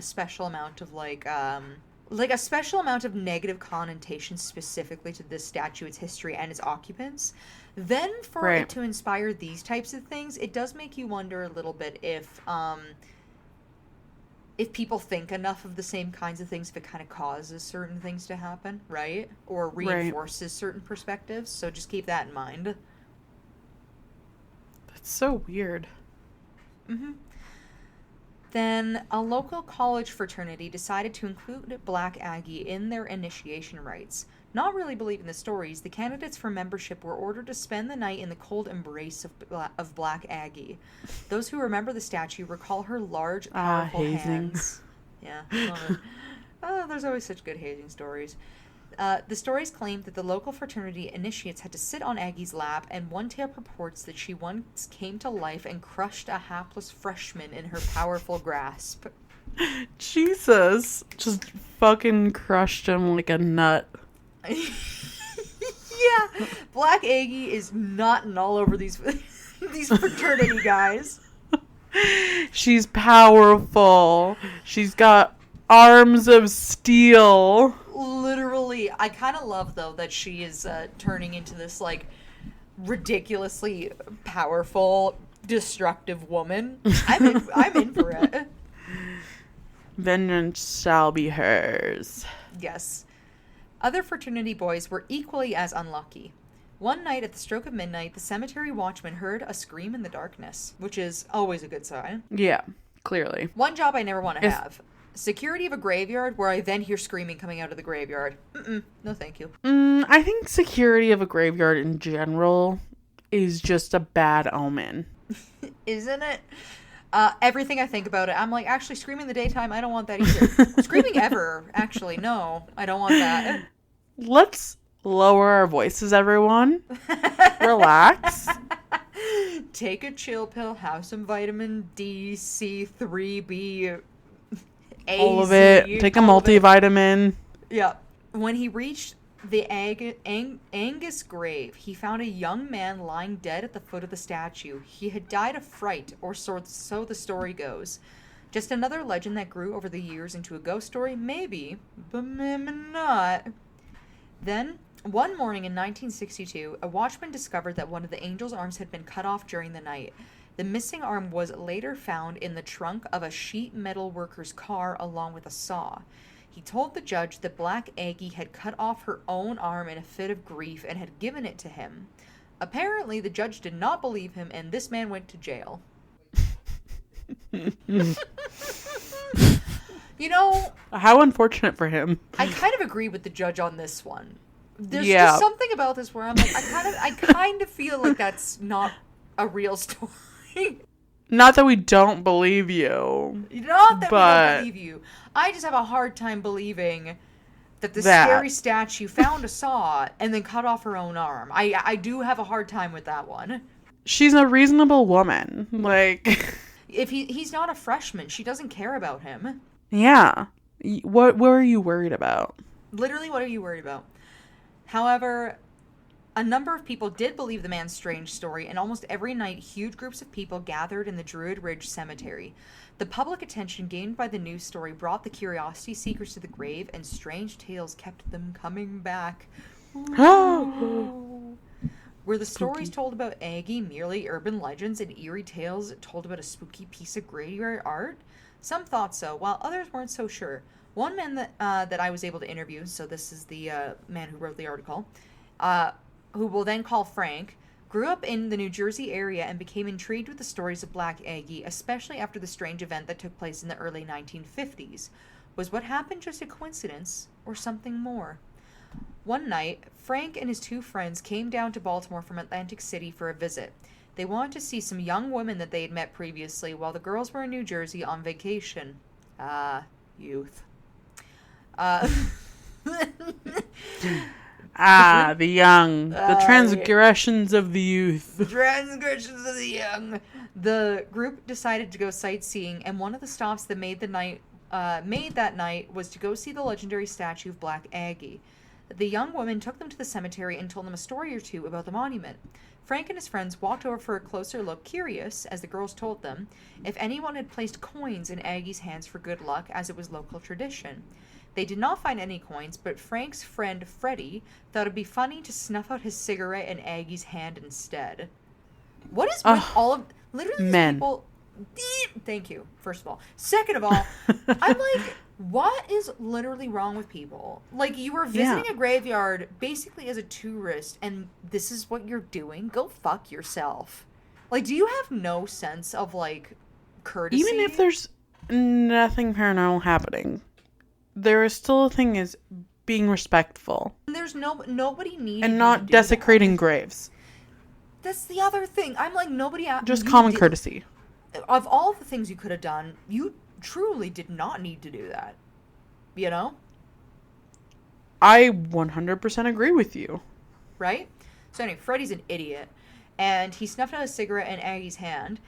special amount of like a special amount of negative connotation specifically to this statue, its history, and its occupants. Then for Right. it to inspire these types of things, it does make you wonder a little bit if people think enough of the same kinds of things, if it kind of causes certain things to happen, right? Or reinforces certain perspectives. So just keep that in mind. That's so weird. Then a local college fraternity decided to include Black Aggie in their initiation rites. Not really believing the stories, the candidates for membership were ordered to spend the night in the cold embrace of Black Aggie. Those who remember the statue recall her large, powerful hazing. hands. Yeah. There's always such good hazing stories. The stories claim that the local fraternity initiates had to sit on Aggie's lap, and one tale purports that she once came to life and crushed a hapless freshman in her powerful grasp. Jesus. Just fucking crushed him like a nut. Yeah, Black Aggie is nutting all over these these fraternity guys. She's powerful. She's got arms of steel. Literally, I kind of love though that she is turning into this like ridiculously powerful, destructive woman. I'm in for it. Vengeance shall be hers. Yes. Other fraternity boys were equally as unlucky. One night at the stroke of midnight, the cemetery watchman heard a scream in the darkness, which is always a good sign. Yeah, clearly. One job I never want to have. Security of a graveyard where I then hear screaming coming out of the graveyard. No, thank you. I think security of a graveyard in general is just a bad omen. Isn't it? Everything I think about it, I'm like, actually, screaming in the daytime, I don't want that either. Screaming ever, actually, no, I don't want that. Let's lower our voices, everyone. Relax. Take a chill pill, have some vitamin D, C3B, A, All of it. Take a multivitamin. Yeah. When he reached the Angus grave, he found a young man lying dead at the foot of the statue. He had died of fright, or so the story goes. Just another legend that grew over the years into a ghost story? Maybe, but maybe not. Then, one morning in 1962, a watchman discovered that one of the angel's arms had been cut off during the night. The missing arm was later found in the trunk of a sheet metal worker's car along with a saw. He told the judge that Black Aggie had cut off her own arm in a fit of grief and had given it to him. Apparently, the judge did not believe him, and this man went to jail. You know, how unfortunate for him. I kind of agree with the judge on this one. There's just something about this where I'm like, I kind of feel like that's not a real story. Not that we don't believe you. Not that we don't believe you. I just have a hard time believing that the scary statue found a saw and then cut off her own arm. I do have a hard time with that one. She's a reasonable woman. Like, if he's not a freshman, she doesn't care about him. Yeah. What are you worried about? Literally, what are you worried about? However, a number of people did believe the man's strange story, and almost every night, huge groups of people gathered in the Druid Ridge Cemetery. The public attention gained by the news story brought the curiosity seekers to the grave, and strange tales kept them coming back. Were the stories told about Aggie merely urban legends and eerie tales told about a spooky piece of graveyard art? Some thought so, while others weren't so sure. One man that I was able to interview, so this is the man who wrote the article, who we'll then call Frank, grew up in the New Jersey area and became intrigued with the stories of Black Aggie, especially after the strange event that took place in the early 1950s. Was what happened just a coincidence, or something more? One night, Frank and his two friends came down to Baltimore from Atlantic City for a visit. They wanted to see some young women that they had met previously while the girls were in New Jersey on vacation. Youth. The young. The transgressions of the youth. The transgressions of the young. The group decided to go sightseeing, and one of the stops that made that night was to go see the legendary statue of Black Aggie. The young woman took them to the cemetery and told them a story or two about the monument. Frank and his friends walked over for a closer look, curious, as the girls told them, if anyone had placed coins in Aggie's hands for good luck, as it was local tradition. They did not find any coins, but Frank's friend Freddie thought it'd be funny to snuff out his cigarette in Aggie's hand instead. What is with all of... Literally, men. People... Thank you, first of all. Second of all, I'm like... What is literally wrong with people? Like, you were visiting a graveyard basically as a tourist, and this is what you're doing? Go fuck yourself. Like, do you have no sense of, like, courtesy? Even if there's nothing paranormal happening, there is still a thing as being respectful. And there's nobody needing and not desecrating graves. That's the other thing. I'm like, nobody... Just common courtesy. Of all the things you could have done, you... truly did not need to do that. You know? I 100% agree with you. Right? So anyway, Freddie's an idiot. And he snuffed out a cigarette in Aggie's hand.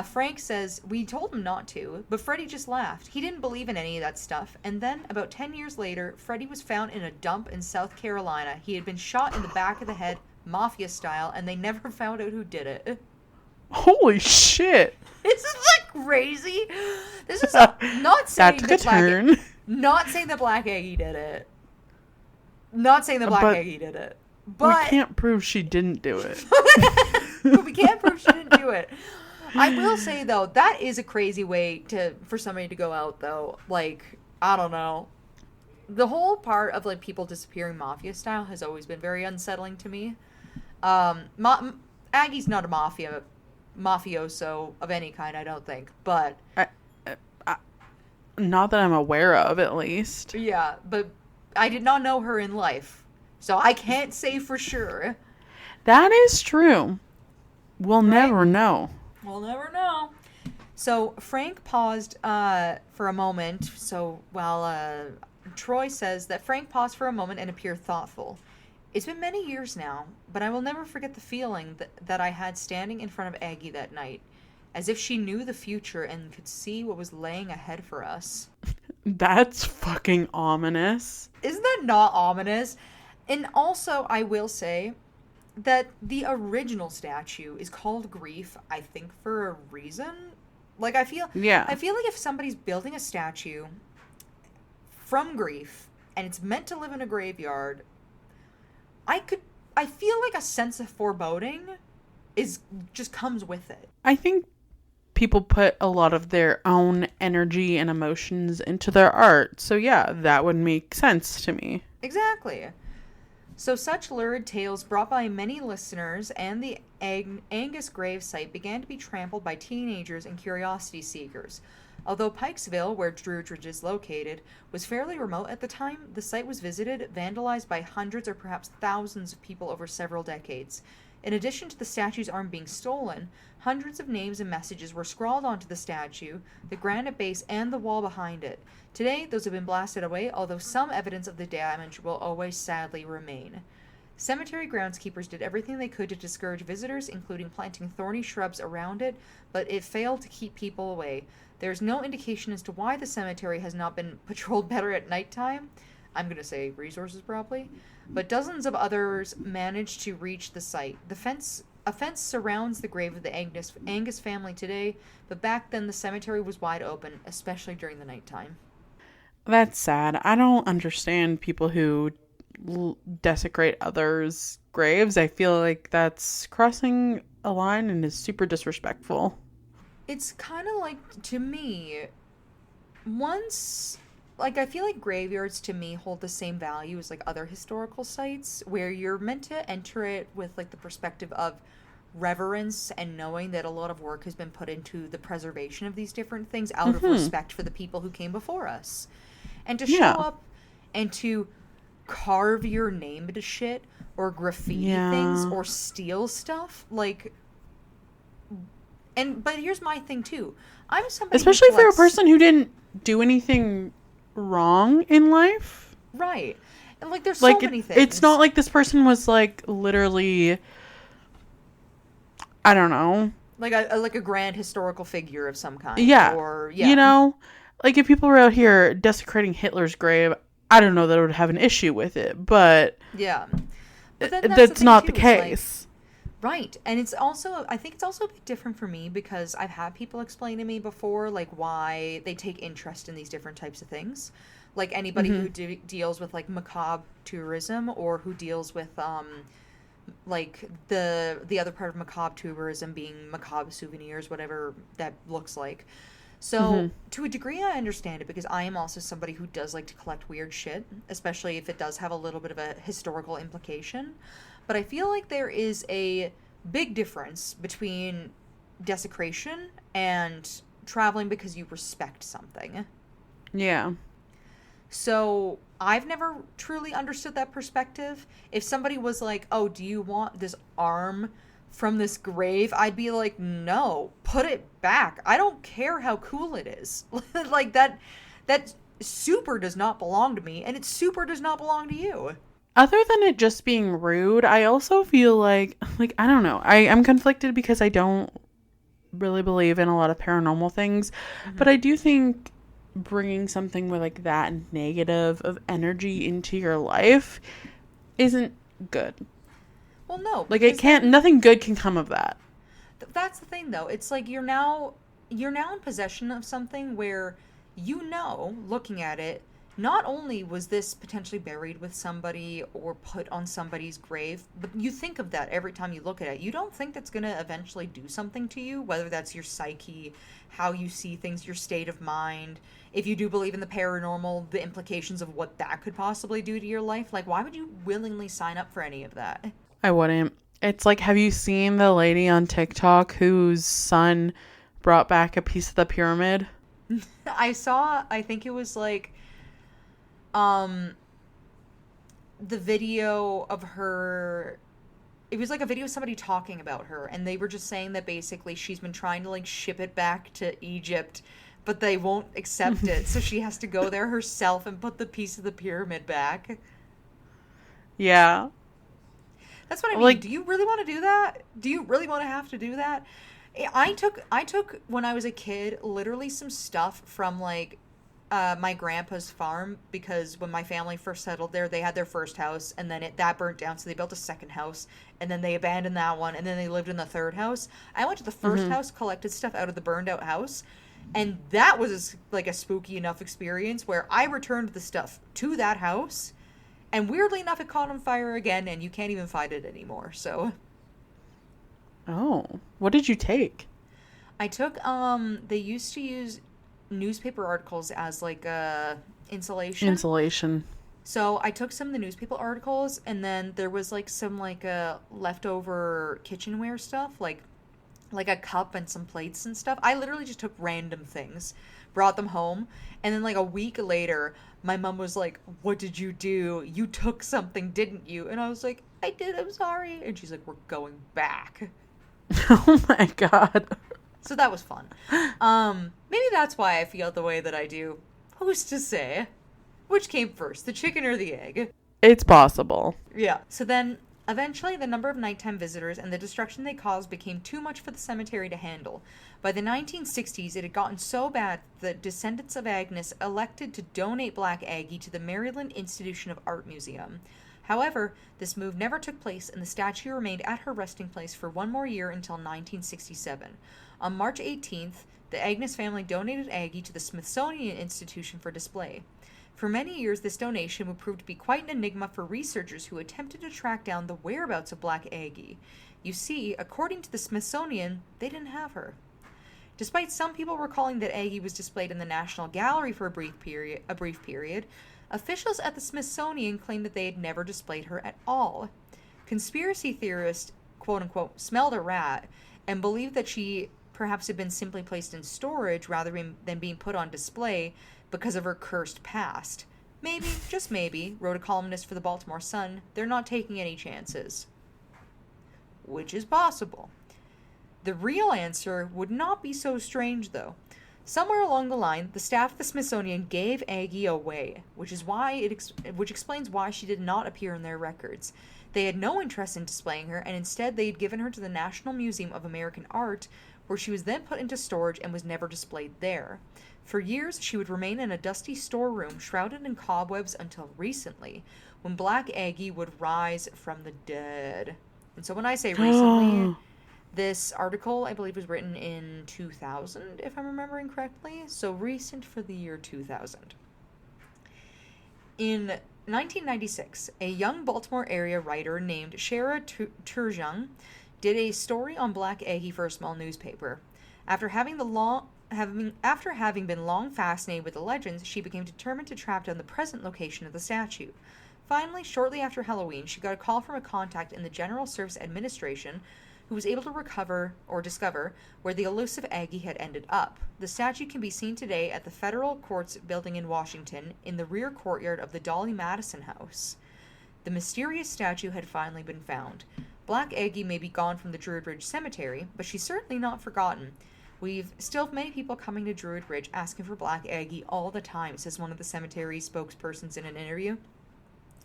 Frank says, we told him not to, but Freddie just laughed. He didn't believe in any of that stuff. And then, about 10 years later, Freddie was found in a dump in South Carolina. He had been shot in the back of the head, mafia style, and they never found out who did it. Holy shit. Isn't that crazy? This is not saying that took a turn. Not saying that Black Aggie did it. Not saying that Black Aggie did it. But we can't prove she didn't do it. But we can't prove she didn't do it. I will say, though, that is a crazy way for somebody to go out, though. Like, I don't know. The whole part of, like, people disappearing mafia style has always been very unsettling to me. Aggie's not a mafioso of any kind, I don't think. But Not that I'm aware of, at least. Yeah, but I did not know her in life, so I can't say for sure. That is true. We'll Right? never know. We'll never know. So Frank paused for a moment. So while Troy says that Frank paused for a moment and appeared thoughtful. It's been many years now, but I will never forget the feeling that I had standing in front of Aggie that night, as if she knew the future and could see what was laying ahead for us. That's fucking ominous. Isn't that not ominous? And also, I will say that the original statue is called Grief, I think, for a reason. Like, Yeah. I feel like if somebody's building a statue from grief and it's meant to live in a graveyard, I feel like a sense of foreboding is just comes with it. I think people put a lot of their own energy and emotions into their art. So yeah, that would make sense to me. Exactly. So such lurid tales brought by many listeners and the Angus grave site began to be trampled by teenagers and curiosity seekers. Although Pikesville, where Drewdridge is located, was fairly remote at the time, the site was visited, vandalized by hundreds or perhaps thousands of people over several decades. In addition to the statue's arm being stolen, hundreds of names and messages were scrawled onto the statue, the granite base, and the wall behind it. Today, those have been blasted away, although some evidence of the damage will always sadly remain. Cemetery groundskeepers did everything they could to discourage visitors, including planting thorny shrubs around it, but it failed to keep people away. There is no indication as to why the cemetery has not been patrolled better at nighttime. I'm going to say resources probably. But dozens of others managed to reach the site. A fence surrounds the grave of the Angus family today, but back then the cemetery was wide open, especially during the nighttime. That's sad. I don't understand people who desecrate others' graves. I feel like that's crossing a line and is super disrespectful. It's kind of like, to me, once, like, I feel like graveyards to me hold the same value as like other historical sites, where you're meant to enter it with like the perspective of reverence and knowing that a lot of work has been put into the preservation of these different things out of respect for the people who came before us. And to show up and to carve your name into shit or graffiti things or steal stuff, like, but here's my thing too. I'm somebody especially for a person who didn't do anything wrong in life. Right. And like there's like so many things. It's not like this person was like literally, I don't know, like a grand historical figure of some kind. Yeah. Or yeah. You know, like if people were out here desecrating Hitler's grave, I don't know that I would have an issue with it, but yeah. But then that's not the case. Right. And it's also, I think it's also a bit different for me because I've had people explain to me before, like, why they take interest in these different types of things. Like, anybody who deals with, like, macabre tourism or who deals with, like, the other part of macabre tourism being macabre souvenirs, whatever that looks like. So, to a degree, I understand it because I am also somebody who does like to collect weird shit, especially if it does have a little bit of a historical implication. But I feel like there is a big difference between desecration and traveling because you respect something. Yeah. So I've never truly understood that perspective. If somebody was like, oh, do you want this arm from this grave? I'd be like, no, put it back. I don't care how cool it is. Like that super does not belong to me, and it super does not belong to you. Other than it just being rude, I also feel like I don't know. I'm conflicted because I don't really believe in a lot of paranormal things. But I do think bringing something with like that negative of energy into your life isn't good. Well, no. Like it can't, nothing good can come of that. That's the thing though. It's like you're now in possession of something where looking at it, not only was this potentially buried with somebody or put on somebody's grave, but you think of that every time you look at it. You don't think that's going to eventually do something to you, whether that's your psyche, how you see things, your state of mind. If you do believe in the paranormal, the implications of what that could possibly do to your life. Like, why would you willingly sign up for any of that? I wouldn't. It's like, have you seen the lady on TikTok whose son brought back a piece of the pyramid? I think it was like, um, the video of her. It was like a video of somebody talking about her, and they were just saying that basically she's been trying to like ship it back to Egypt, but they won't accept it, so she has to go there herself and put the piece of the pyramid back. Yeah. That's what I mean. Like, Do you really want to do that? Do you really want to have to do that? I took when I was a kid literally some stuff from like my grandpa's farm, because when my family first settled there, they had their first house, and then that burnt down, so they built a second house, and then they abandoned that one, and then they lived in the third house. I went to the first house, collected stuff out of the burned out house, and that was like a spooky enough experience where I returned the stuff to that house, and weirdly enough, it caught on fire again, and you can't even find it anymore. So oh, what did you take? I took they used to use newspaper articles as like insulation. Insulation. So I took some of the newspaper articles, and then there was like some like leftover kitchenware stuff, like a cup and some plates and stuff. I literally just took random things, brought them home, and then like a week later, my mom was like, "What did you do? You took something, didn't you?" And I was like, "I did. I'm sorry." And she's like, "We're going back." Oh my god. So that was fun. Maybe that's why I feel the way that I do. Who's to say? Which came first, the chicken or the egg? It's possible. Yeah. So then, eventually, the number of nighttime visitors and the destruction they caused became too much for the cemetery to handle. By the 1960s, it had gotten so bad that descendants of Agnes elected to donate Black Aggie to the Maryland Institution of Art Museum. However, this move never took place, and the statue remained at her resting place for one more year until 1967. On March 18th, the Agnes family donated Aggie to the Smithsonian Institution for display. For many years, this donation would prove to be quite an enigma for researchers who attempted to track down the whereabouts of Black Aggie. You see, according to the Smithsonian, they didn't have her. Despite some people recalling that Aggie was displayed in the National Gallery for a brief period, officials at the Smithsonian claimed that they had never displayed her at all. Conspiracy theorists, quote-unquote, smelled a rat and believed that she perhaps had been simply placed in storage rather than being put on display because of her cursed past. Maybe, just maybe, wrote a columnist for the Baltimore Sun, they're not taking any chances. Which is possible. The real answer would not be so strange, though. Somewhere along the line, the staff of the Smithsonian gave Aggie away, which explains why she did not appear in their records. They had no interest in displaying her, and instead they had given her to the National Museum of American Art, where she was then put into storage and was never displayed there. For years, she would remain in a dusty storeroom shrouded in cobwebs until recently, when Black Aggie would rise from the dead. And so when I say recently, this article, I believe, was written in 2000, if I'm remembering correctly. So recent for the year 2000. In 1996, a young Baltimore area writer named Shara Turgeon did a story on Black Aggie for a small newspaper. After having been long fascinated with the legends, she became determined to track down the present location of the statue. Finally, shortly after Halloween, she got a call from a contact in the General Service Administration who was able to discover where the elusive Aggie had ended up. The statue can be seen today at the Federal Courts building in Washington in the rear courtyard of the Dolly Madison House. The mysterious statue had finally been found. Black Aggie may be gone from the Druid Ridge Cemetery, but she's certainly not forgotten. We've still many people coming to Druid Ridge asking for Black Aggie all the time, says one of the cemetery's spokespersons in an interview.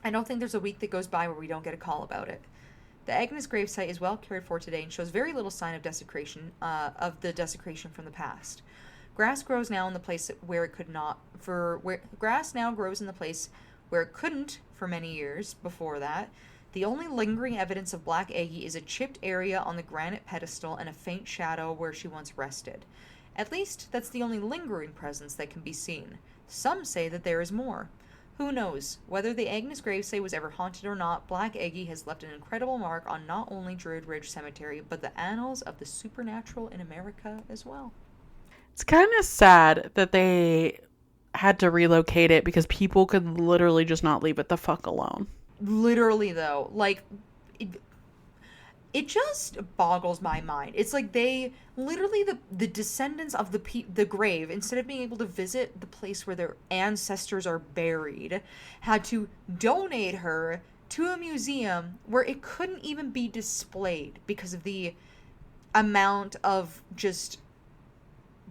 I don't think there's a week that goes by where we don't get a call about it. The Agnes gravesite is well cared for today and shows very little sign of desecration from the past. Grass grows now in the place where it could not grass now grows in the place where it couldn't for many years before that. The only lingering evidence of Black Aggie is a chipped area on the granite pedestal and a faint shadow where she once rested. At least, that's the only lingering presence that can be seen. Some say that there is more. Who knows? Whether the Agnes gravesite was ever haunted or not, Black Aggie has left an incredible mark on not only Druid Ridge Cemetery, but the annals of the supernatural in America as well. It's kind of sad that they had to relocate it because people could literally just not leave it the fuck alone. Literally, though. Like, it just boggles my mind. It's like they literally the descendants of the grave, instead of being able to visit the place where their ancestors are buried, had to donate her to a museum where it couldn't even be displayed because of the amount of just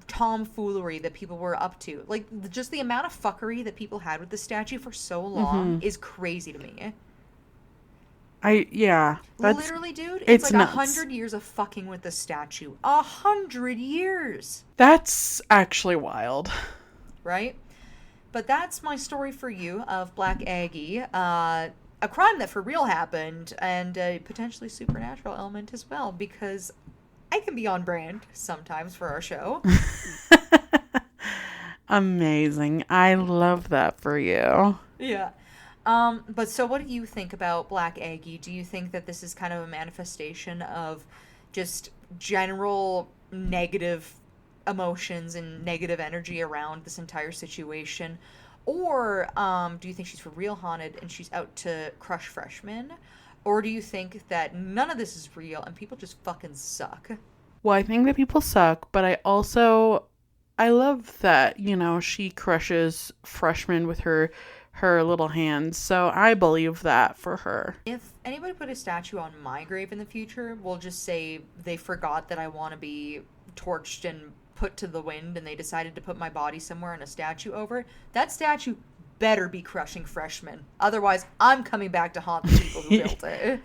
tomfoolery that people were up to. Like, just the amount of fuckery that people had with the statue for so long is crazy to me. Literally, dude, it's like 100 years of fucking with the statue. 100 years. That's actually wild. Right? But that's my story for you of Black Aggie. A crime that for real happened, and a potentially supernatural element as well, because I can be on brand sometimes for our show. Amazing. I love that for you. Yeah. But so what do you think about Black Aggie? Do you think that this is kind of a manifestation of just general negative emotions and negative energy around this entire situation? Or do you think she's for real haunted and she's out to crush freshmen? Or do you think that none of this is real and people just fucking suck? Well, I think that people suck, but I love that, you know, she crushes freshmen with her little hands. So I believe that for her. If anybody put a statue on my grave in the future, we'll just say they forgot that I want to be torched and put to the wind and they decided to put my body somewhere and a statue over it. That statue better be crushing freshmen. Otherwise, I'm coming back to haunt the people who built it.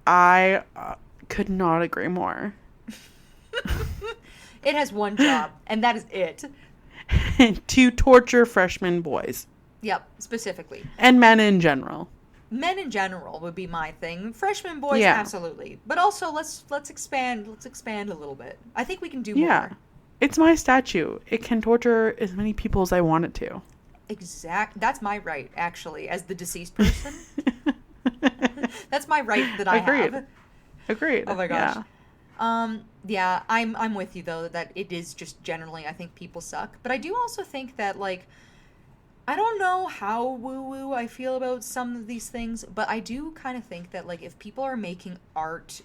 I could not agree more. It has one job, and that is it. To torture freshman boys. Yep, specifically. And men in general. Men in general would be my thing. Freshman boys, absolutely. But also, let's expand. Let's expand a little bit. I think we can do more. It's my statue. It can torture as many people as I want it to. That's my right, actually, as the deceased person. That's my right that I have. Agreed. Oh my gosh. Yeah. I'm with you though that it is just generally, I think people suck. But I do also think that, like, I don't know how woo-woo I feel about some of these things, but I do kind of think that, like, if people are making art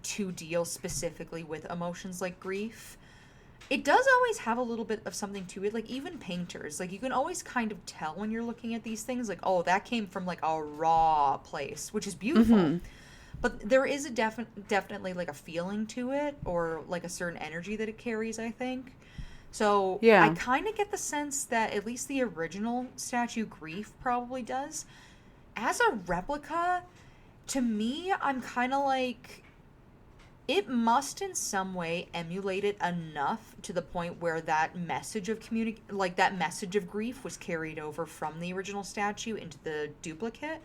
to deal specifically with emotions like grief, it does always have a little bit of something to it. Like, even painters, like, you can always kind of tell when you're looking at these things, like, oh, that came from, like, a raw place, which is beautiful. Mm-hmm. But there is a definitely, like, a feeling to it, or, like, a certain energy that it carries, I think. So I kind of get the sense that at least the original statue Grief probably does. As a replica, to me, I'm kind of like, it must in some way emulate it enough to the point where that message of that message of grief was carried over from the original statue into the duplicate.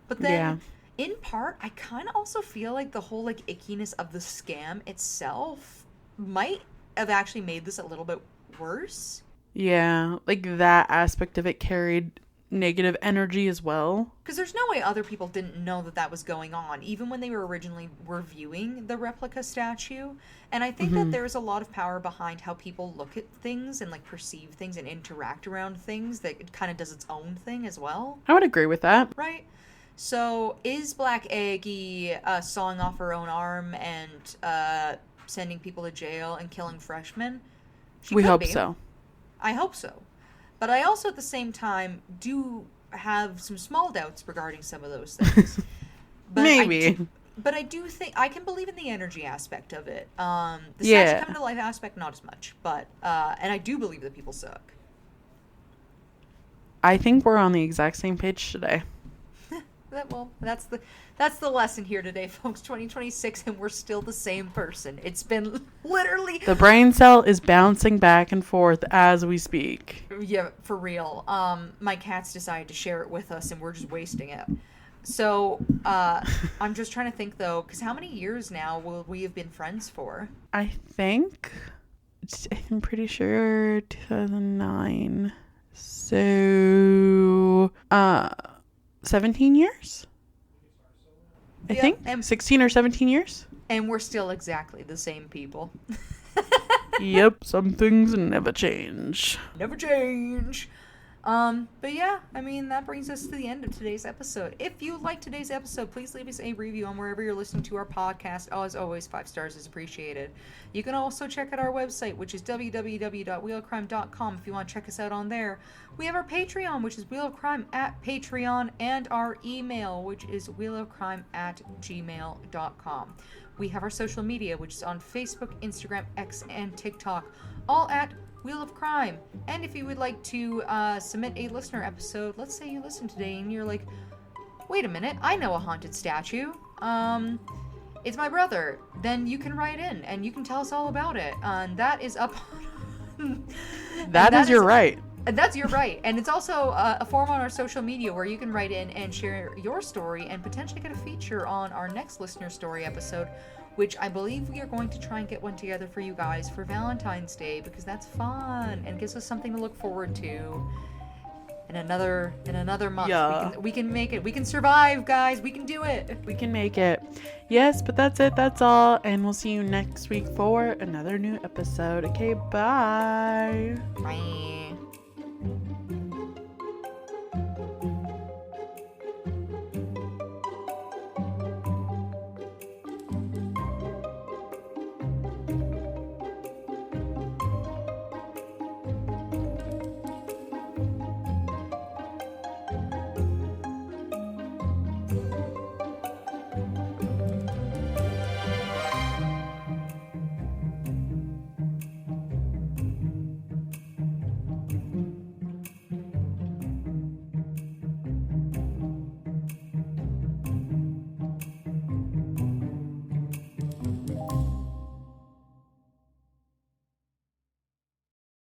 But then in part, I kind of also feel like the whole, like, ickiness of the scam itself might have actually made this a little bit worse. Yeah, like that aspect of it carried negative energy as well. Because there's no way other people didn't know that was going on, even when they were originally reviewing the replica statue. And I think that there's a lot of power behind how people look at things and, like, perceive things and interact around things, that it kind of does its own thing as well. I would agree with that. Right? So is Black Aggie sawing off her own arm and sending people to jail and killing freshmen? We hope so. I hope so. But I also, at the same time, do have some small doubts regarding some of those things. But maybe. But I do think I can believe in the energy aspect of it. The statue come to life aspect, not as much. But and I do believe that people suck. I think we're on the exact same page today. That's the lesson here today, folks. 2026, and we're still the same person. It's been literally... The brain cell is bouncing back and forth as we speak. Yeah, for real. My cats decided to share it with us, and we're just wasting it. So, I'm just trying to think, though, because how many years now will we have been friends for? I'm pretty sure 2009. So, 17 years? I think 16 or 17 years. And we're still exactly the same people. Yep, some things never change. Never change. But yeah, I mean, that brings us to the end of today's episode. If you liked today's episode, please leave us a review on wherever you're listening to our podcast. As always, 5 stars is appreciated. You can also check out our website, which is www.wheelofcrime.com if you want to check us out on there. We have our Patreon, which is Wheel of Crime at Patreon, and our email, which is wheelofcrime@gmail.com. We have our social media, which is on Facebook, Instagram, X, and TikTok, all at Wheel of Crime. And if you would like to submit a listener episode, let's say you listen today and you're like, wait a minute, I know a haunted statue. It's my brother. Then you can write in and you can tell us all about it. And that is up. That is your right. That's your right. And it's also a form on our social media where you can write in and share your story and potentially get a feature on our next listener story episode, which I believe we are going to try and get one together for you guys for Valentine's Day, because that's fun and gives us something to look forward to. In another month, Yeah. we can make it. We can survive, guys. We can do it. We can make it. Yes, but that's it. That's all. And we'll see you next week for another new episode. Okay, bye. Bye.